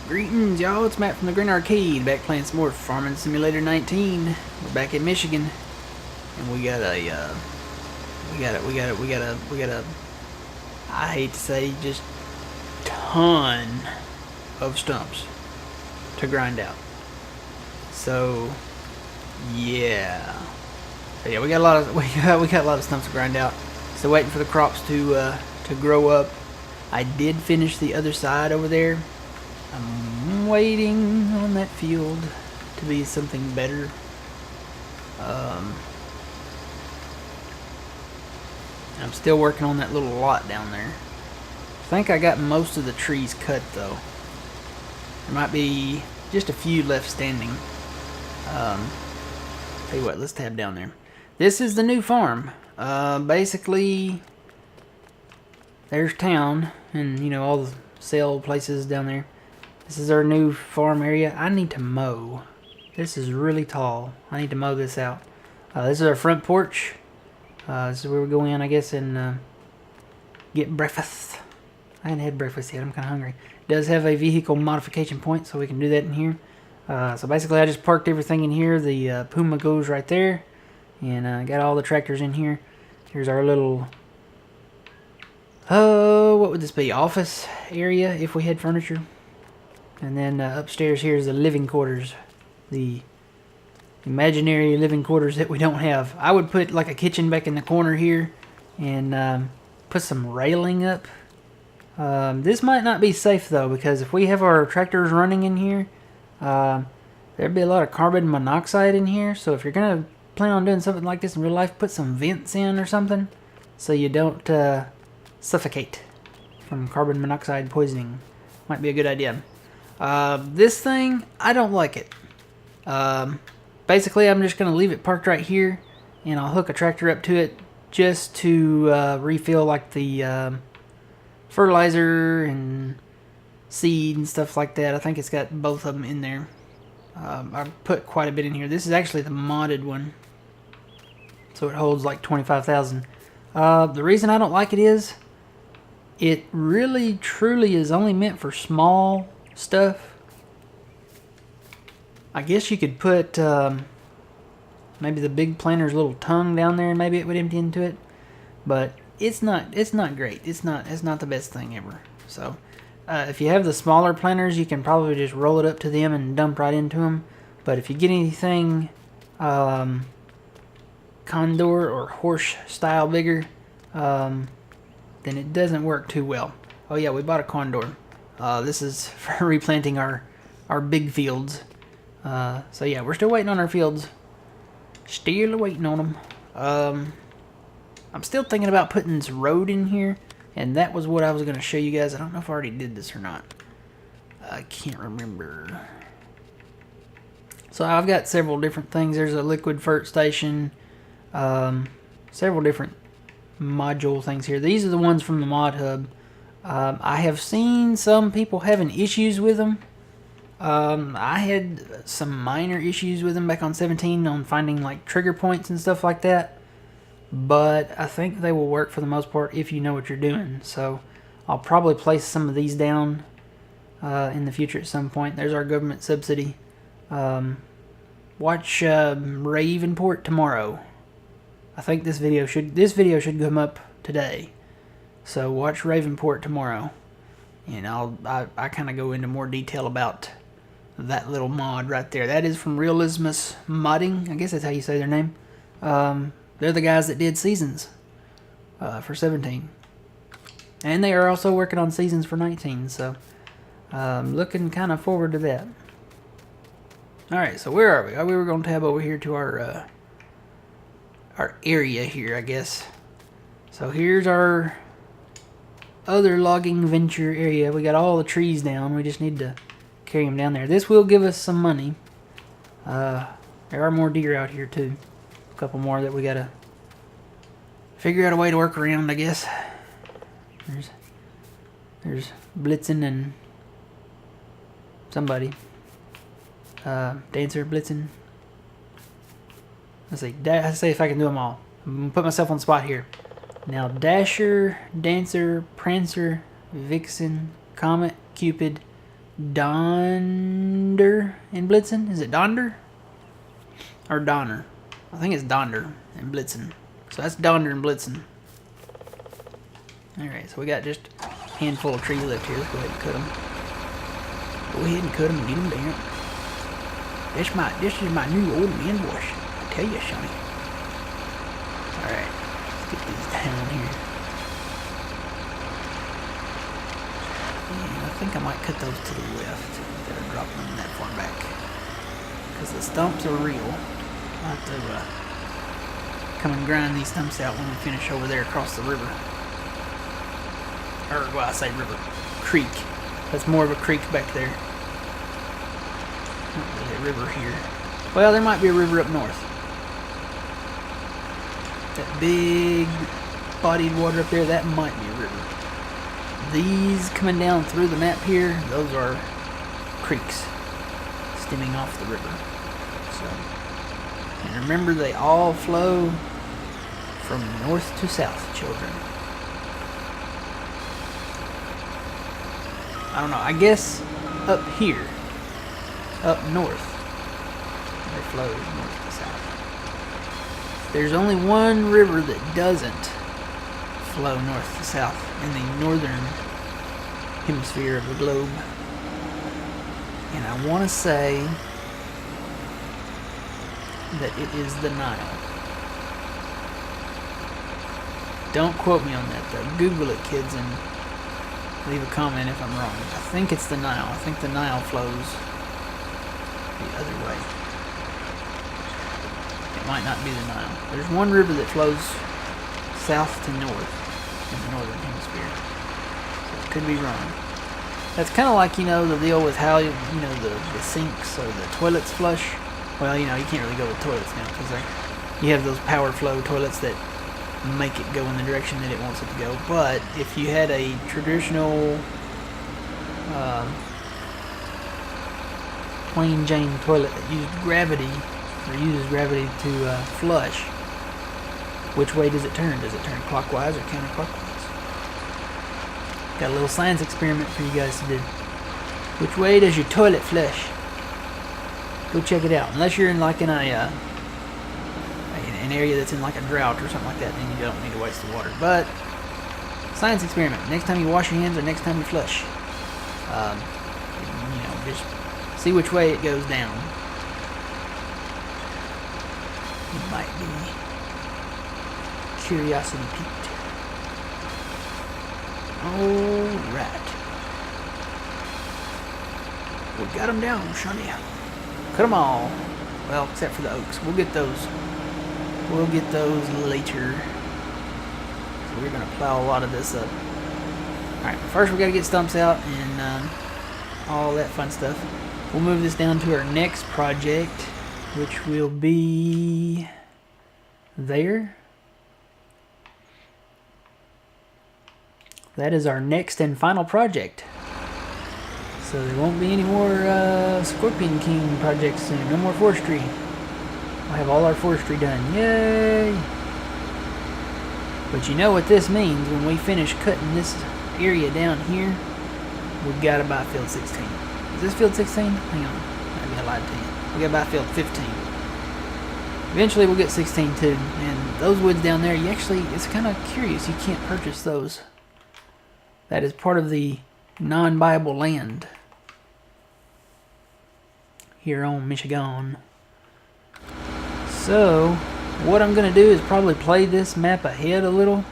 Greetings, y'all. It's Matt from the Green Arcade, back playing some more Farming Simulator 19. We're back in Michigan, and we got a, I hate to say, just ton of stumps to grind out. So, yeah. So yeah, we got a lot of stumps to grind out. Still waiting for the crops to grow up. I did finish the other side over there. I'm waiting on that field to be something better. I'm still working on that little lot down there. I think I got most of the trees cut though. There might be just a few left standing. Tell you what, let's tab down there. This is the new farm. Basically, there's town and you know all the sale places down there. This is our new farm area. I need to mow. This is really tall. I need to mow this out. This is our front porch. This is where we go in, I guess, and get breakfast. I haven't had breakfast yet. I'm kind of hungry. It does have a vehicle modification point, so we can do that in here. So basically, I just parked everything in here. The Puma goes right there. And got all the tractors in here. Here's our little... what would this be? Office area if we had furniture. And then upstairs here is the living quarters. The imaginary living quarters that we don't have. I would put like a kitchen back in the corner here. And put some railing up. This might not be safe though. Because if we have our tractors running in here. There'd be a lot of carbon monoxide in here. So if you're going to plan on doing something like this in real life. Put some vents in or something. So you don't suffocate from carbon monoxide poisoning. Might be a good idea. This thing, I don't like it. Basically, I'm just going to leave it parked right here, and I'll hook a tractor up to it just to refill like the fertilizer and seed and stuff like that. I think it's got both of them in there. I put quite a bit in here. This is actually the modded one, so it holds like 25,000. The reason I don't like it is it really truly is only meant for small stuff. I guess you could put maybe the big planter's little tongue down there and maybe it would empty into it, but it's not great. It's not the best thing ever. So if you have the smaller planters, you can probably just roll it up to them and dump right into them. But if you get anything condor or horse style bigger, then it doesn't work too well. Oh yeah, we bought a condor. This is for replanting our big fields. So yeah, we're still waiting on our fields. Still waiting on them. I'm still thinking about putting this road in here. And that was what I was going to show you guys. I don't know if I already did this or not. I can't remember. So I've got several different things. There's a liquid fert station. Several different module things here. These are the ones from the mod hub. I have seen some people having issues with them. I had some minor issues with them back on 17 on finding like trigger points and stuff like that. But I think they will work for the most part if you know what you're doing. So I'll probably place some of these down in the future at some point. There's our government subsidy. Watch Ravenport tomorrow. I think this video should come up today. So watch Ravenport tomorrow, and I kind of go into more detail about that little mod right there. That is from Realismus Modding. I guess that's how you say their name. They're the guys that did Seasons for 17. And they are also working on Seasons for 19, so looking kind of forward to that. Alright, so where are we? We were going to tab over here to our area here, I guess. So here's our other logging venture area. We got all the trees down. We just need to carry them down there. This will give us some money. There are more deer out here too. A couple more that we gotta figure out a way to work around, I guess. There's Blitzen and somebody. Dancer, Blitzen. Let's see if I can do them all. I'm gonna put myself on the spot here. Now Dasher, Dancer, Prancer, Vixen, Comet, Cupid, Donder in Blitzen. Is it Donder? Or Donner? I think it's Donder in Blitzen. So that's Donder and Blitzen. Alright, so we got just a handful of trees left here. Let's go ahead and cut them. Go ahead and cut them and get them down. This is my new old man bush. I tell you, Sonny. Alright, let's get these down here. And I think I might cut those to the left instead of dropping them that far back. Because the stumps are real. I'll have to come and grind these stumps out when we finish over there across the river. Or, well, I say river. Creek. That's more of a creek back there. Not really a river here. Well, there might be a river up north. That big bodied water up there, that might be a river. These coming down through the map here, those are creeks stemming off the river. So, and remember, they all flow from north to south, children. I don't know, I guess up here, up north, they flow north to south. There's only one river that doesn't flow north to south in the northern hemisphere of the globe. And I want to say that it is the Nile. Don't quote me on that though. Google it, kids, and leave a comment if I'm wrong. I think it's the Nile. I think the Nile flows the other way. It might not be the Nile. There's one river that flows south to north in the northern hemisphere. So it could be wrong. That's kind of like, you know, the deal with how, you know, the sinks or the toilets flush. Well, you know, you can't really go with toilets now because you have those power flow toilets that make it go in the direction that it wants it to go. But if you had a traditional plain Jane toilet that used gravity or uses gravity to flush, which way does it turn? Does it turn clockwise or counterclockwise? Got a little science experiment for you guys to do. Which way does your toilet flush? Go check it out. Unless you're in like an area that's in like a drought or something like that, then you don't need to waste the water. But science experiment. Next time you wash your hands or next time you flush, you know, just see which way it goes down. It might be curiosity piqued. Alright. We got them down, Shunny. Cut them all. Well, except for the oaks. We'll get those. We'll get those later. So we're going to plow a lot of this up. Alright, first we got to get stumps out and all that fun stuff. We'll move this down to our next project, which will be there. That is our next and final project. So there won't be any more Scorpion King projects soon. No more forestry. We'll have all our forestry done. Yay! But you know what this means when we finish cutting this area down here? We've got to buy field 16. Is this field 16? Hang on. Maybe I lied to you. We got to buy field 15. Eventually we'll get 16 too. And those woods down there, you actually, it's kind of curious. You can't purchase those. That is part of the non-buyable land here on Michigan. So, what I'm going to do is probably play this map ahead a little.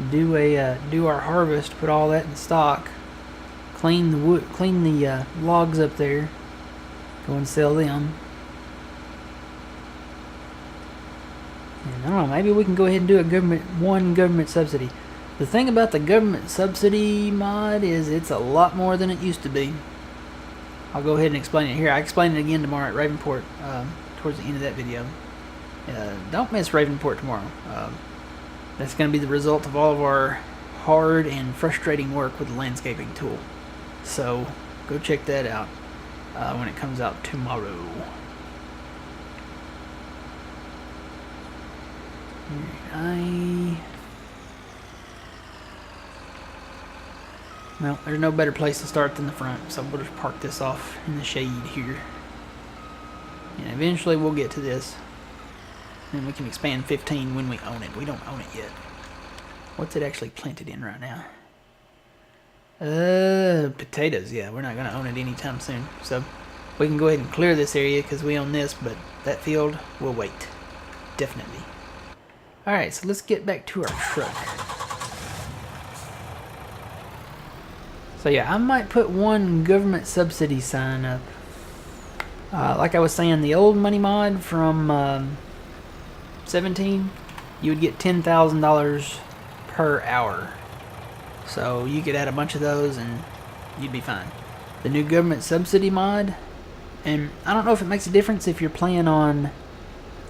Do our harvest, put all that in stock. Clean the wood, clean the logs up there. Go and sell them. And I don't know, maybe we can go ahead and do a government subsidy. The thing about the government subsidy mod is it's a lot more than it used to be. I'll go ahead and explain it here. I explain it again tomorrow at Ravenport, towards the end of that video. Don't miss Ravenport tomorrow. That's going to be the result of all of our hard and frustrating work with the landscaping tool. So go check that out when it comes out tomorrow. Well, there's no better place to start than the front, so we'll just park this off in the shade here. And eventually we'll get to this. And we can expand 15 when we own it. We don't own it yet. What's it actually planted in right now? Potatoes. Yeah, we're not going to own it anytime soon. So we can go ahead and clear this area because we own this, but that field will wait. Definitely. Alright, so let's get back to our truck. So yeah, I might put one government subsidy sign up. Like I was saying, the old money mod from 17, you would get $10,000 per hour. So you could add a bunch of those and you'd be fine. The new government subsidy mod, and I don't know if it makes a difference if you're playing on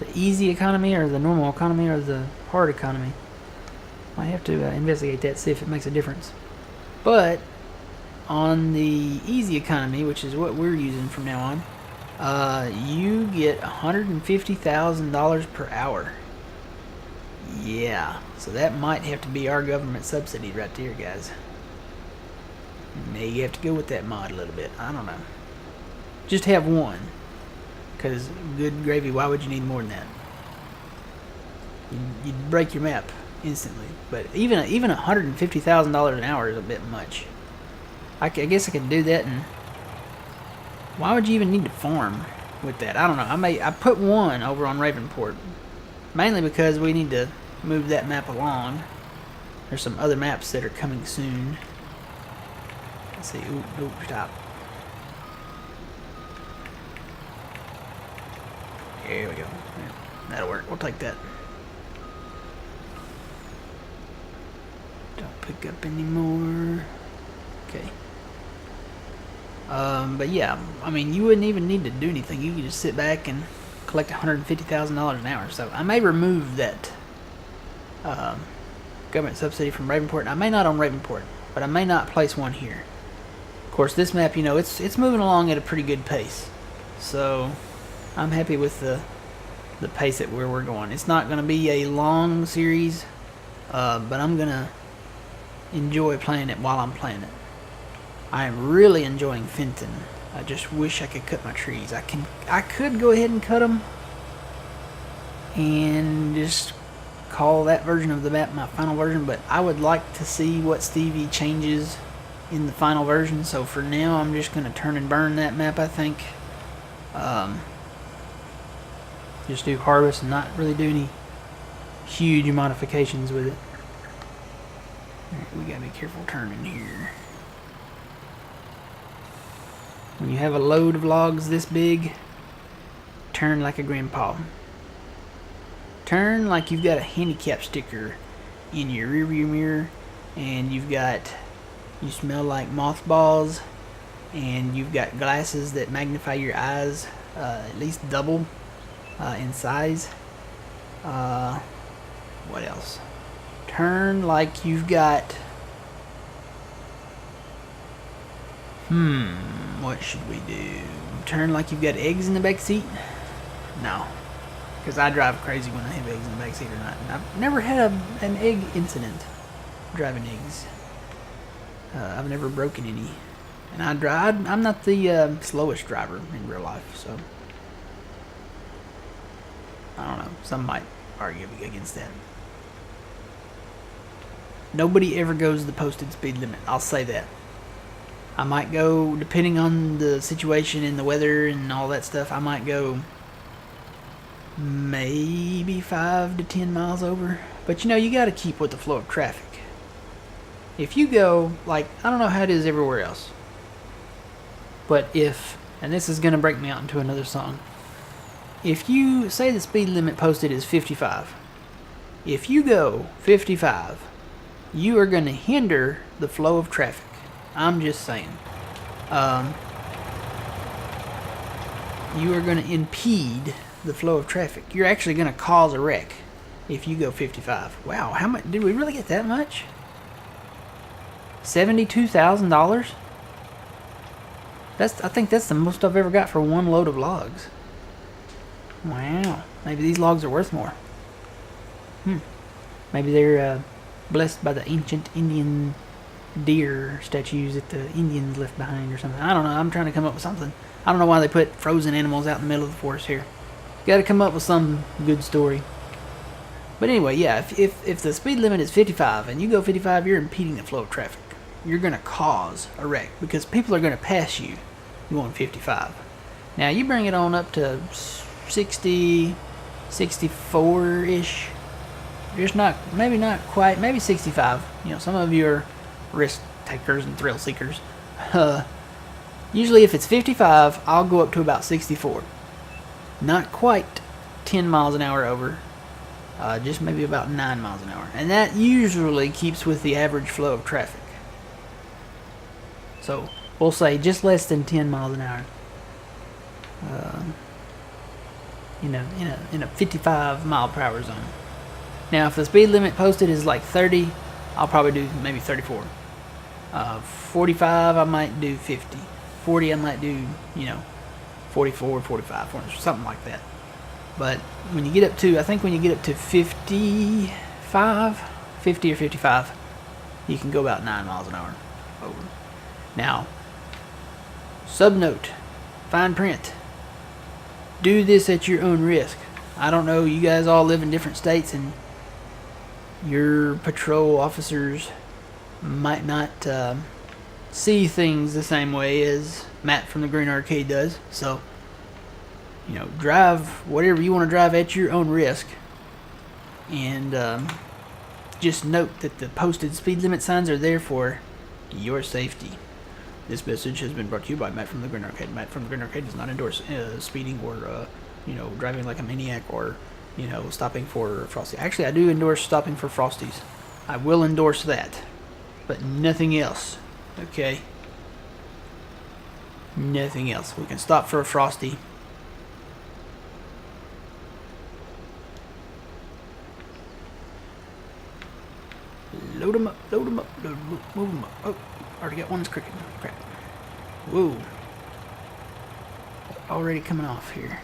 the easy economy or the normal economy or the hard economy. Might have to investigate that, see if it makes a difference. But on the easy economy, which is what we're using from now on, you get $150,000 per hour. Yeah, so that might have to be our government subsidy right there, guys. May you have to go with that mod a little bit. I don't know. Just have one, because good gravy, why would you need more than that? You'd break your map instantly. But even $150,000 an hour is a bit much. I guess I could do that, and why would you even need to farm with that? I don't know. I put one over on Ravenport, mainly because we need to move that map along. There's some other maps that are coming soon. Let's see. Ooh, stop. Here we go. Yeah, that'll work. We'll take that. Don't pick up anymore. Okay. But yeah, I mean, you wouldn't even need to do anything. You could just sit back and collect $150,000 an hour. So I may remove that government subsidy from Ravenport. And I may not own Ravenport, but I may not place one here. Of course, this map, you know, it's moving along at a pretty good pace. So I'm happy with the pace at where we're going. It's not going to be a long series, but I'm going to enjoy playing it while I'm playing it. I am really enjoying Fenton. I just wish I could cut my trees. I could go ahead and cut them and just call that version of the map my final version, but I would like to see what Stevie changes in the final version. So for now, I'm just going to turn and burn that map, I think. Just do harvest and not really do any huge modifications with it. Alright, we gotta be careful turning here. When you have a load of logs this big, turn like a grandpa. Turn like you've got a handicap sticker in your rearview mirror, and you smell like mothballs, and you've got glasses that magnify your eyes at least double in size. What else? Turn like you've got... what should we do? Turn like you've got eggs in the back seat? No. Because I drive crazy when I have eggs in the back seat or not. And I've never had an egg incident driving eggs. I've never broken any. And I'm not the slowest driver in real life, so... I don't know. Some might argue against that. Nobody ever goes the posted speed limit. I'll say that. I might go, depending on the situation and the weather and all that stuff, I might go maybe 5 to 10 miles over. But you know, you got to keep with the flow of traffic. If you go, like, I don't know how it is everywhere else, but if, and this is going to break me out into another song. If you say the speed limit posted is 55, if you go 55, you are going to hinder the flow of traffic. I'm just saying. You are going to impede the flow of traffic. You're actually going to cause a wreck if you go 55. Wow, how much? Did we really get that much? $72,000? I think that's the most I've ever got for one load of logs. Wow. Maybe these logs are worth more. Maybe they're blessed by the ancient Indian deer statues that the Indians left behind or something. I don't know. I'm trying to come up with something. I don't know why they put frozen animals out in the middle of the forest here. Got to come up with some good story. But anyway, yeah, if the speed limit is 55 and you go 55, you're impeding the flow of traffic. You're going to cause a wreck because people are going to pass you going 55. Now, you bring it on up to 60, 64-ish. Just not, maybe not quite, maybe 65. You know, some of you are risk takers and thrill seekers. Usually if it's 55, I'll go up to about 64. Not quite 10 miles an hour over. Just maybe about 9 miles an hour. And that usually keeps with the average flow of traffic. So, we'll say just less than 10 miles an hour. In a 55 mile per hour zone. Now, if the speed limit posted is like 30, I'll probably do maybe 34. 45, I might do 50. 40, I might do, 44, 45, something like that. But when you get up to, I think when you get up to 50 or 55, you can go about 9 miles an hour over. Now, subnote, fine print. Do this at your own risk. I don't know, you guys all live in different states and your patrol officers might not see things the same way as Matt from the Green Arcade does. So, drive whatever you want to drive at your own risk. And just note that the posted speed limit signs are there for your safety. This message has been brought to you by Matt from the Green Arcade. Matt from the Green Arcade does not endorse speeding or, driving like a maniac or, stopping for Frosty. Actually, I do endorse stopping for Frosties. I will endorse that. But nothing else. Okay? Nothing else. We can stop for a Frosty. Load them up, load them up, load them up, move them up. Oh, already got one that's crooked. Crap. Whoa. Already coming off here.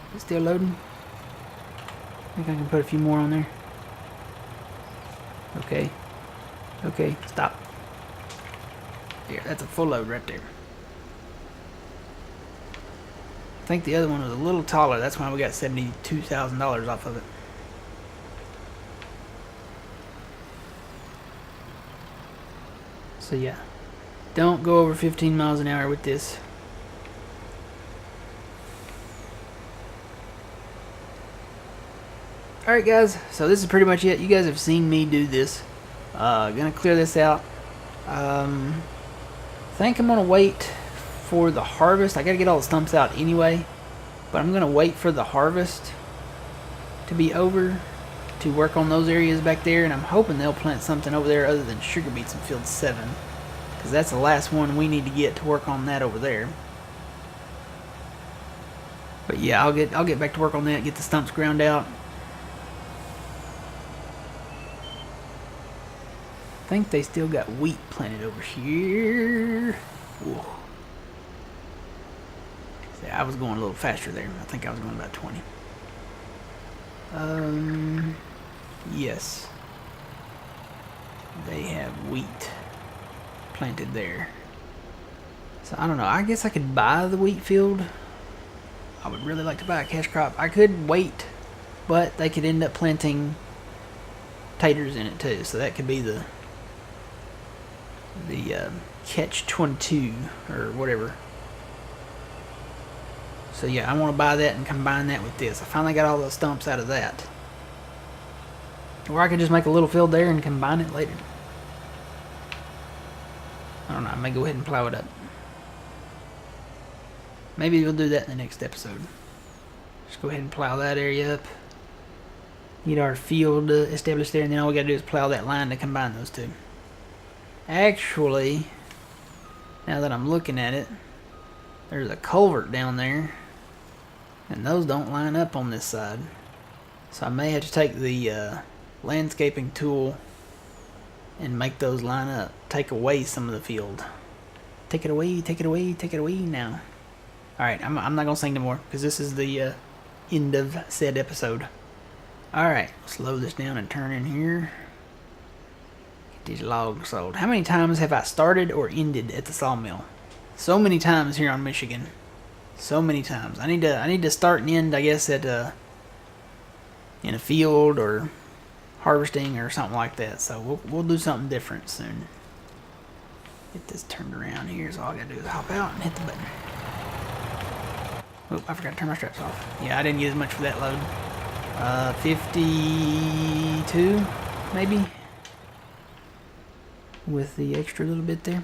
Is it still loading? I think I can put a few more on there. Okay. Okay, stop. There, that's a full load right there. I think the other one was a little taller. That's why we got $72,000 off of it. So yeah, don't go over 15 miles an hour with this. Alright guys, so this is pretty much it. You guys have seen me do this. Gonna clear this out. Think I'm gonna wait for the harvest. I gotta get all the stumps out anyway, but I'm gonna wait for the harvest to be over to work on those areas back there, and I'm hoping they'll plant something over there other than sugar beets in field 7, because that's the last one we need to get to work on that over there. But yeah, I'll get back to work on that, get the stumps ground out. I think they still got wheat planted over here. Whoa. See, I was going a little faster there. I think I was going about 20. Yes. They have wheat planted there. So I don't know. I guess I could buy the wheat field. I would really like to buy a cash crop. I could wait, but they could end up planting taters in it too. So that could be the catch-22 or whatever. So yeah, I want to buy that and combine that with this. I finally got all the stumps out of that. Or I could just make a little field there and combine it later. I don't know, I may go ahead and plow it up. Maybe we'll do that in the next episode. Just go ahead and plow that area up. Get our field established there, and then all we gotta do is plow that line to combine those two. Actually, now that I'm looking at it, there's a culvert down there, and those don't line up on this side. So I may have to take the landscaping tool and make those line up. Take away some of the field. Take it away, take it away, take it away now. Alright, I'm not going to sing no more, because this is the end of said episode. Alright, slow this down and turn in here. these logs sold. How many times have I started or ended at the sawmill? So many times here on Michigan. So many times. I need to start and end, I guess, at in a field or harvesting or something like that. So we'll do something different soon. Get this turned around here, so all I gotta do is hop out and hit the button. Oh, I forgot to turn my straps off. Yeah, I didn't get as much for that load. 52, maybe? With the extra little bit there.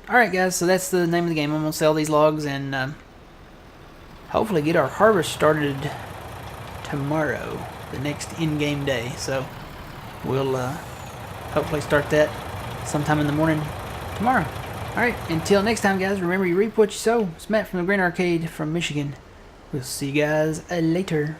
Alright guys, so that's the name of the game. I'm gonna sell these logs and hopefully get our harvest started tomorrow, the next in-game day. So we'll hopefully start that sometime in the morning tomorrow. Alright, until next time guys, remember you reap what you sow. It's Matt from the Green Arcade from Michigan. We'll see you guys later.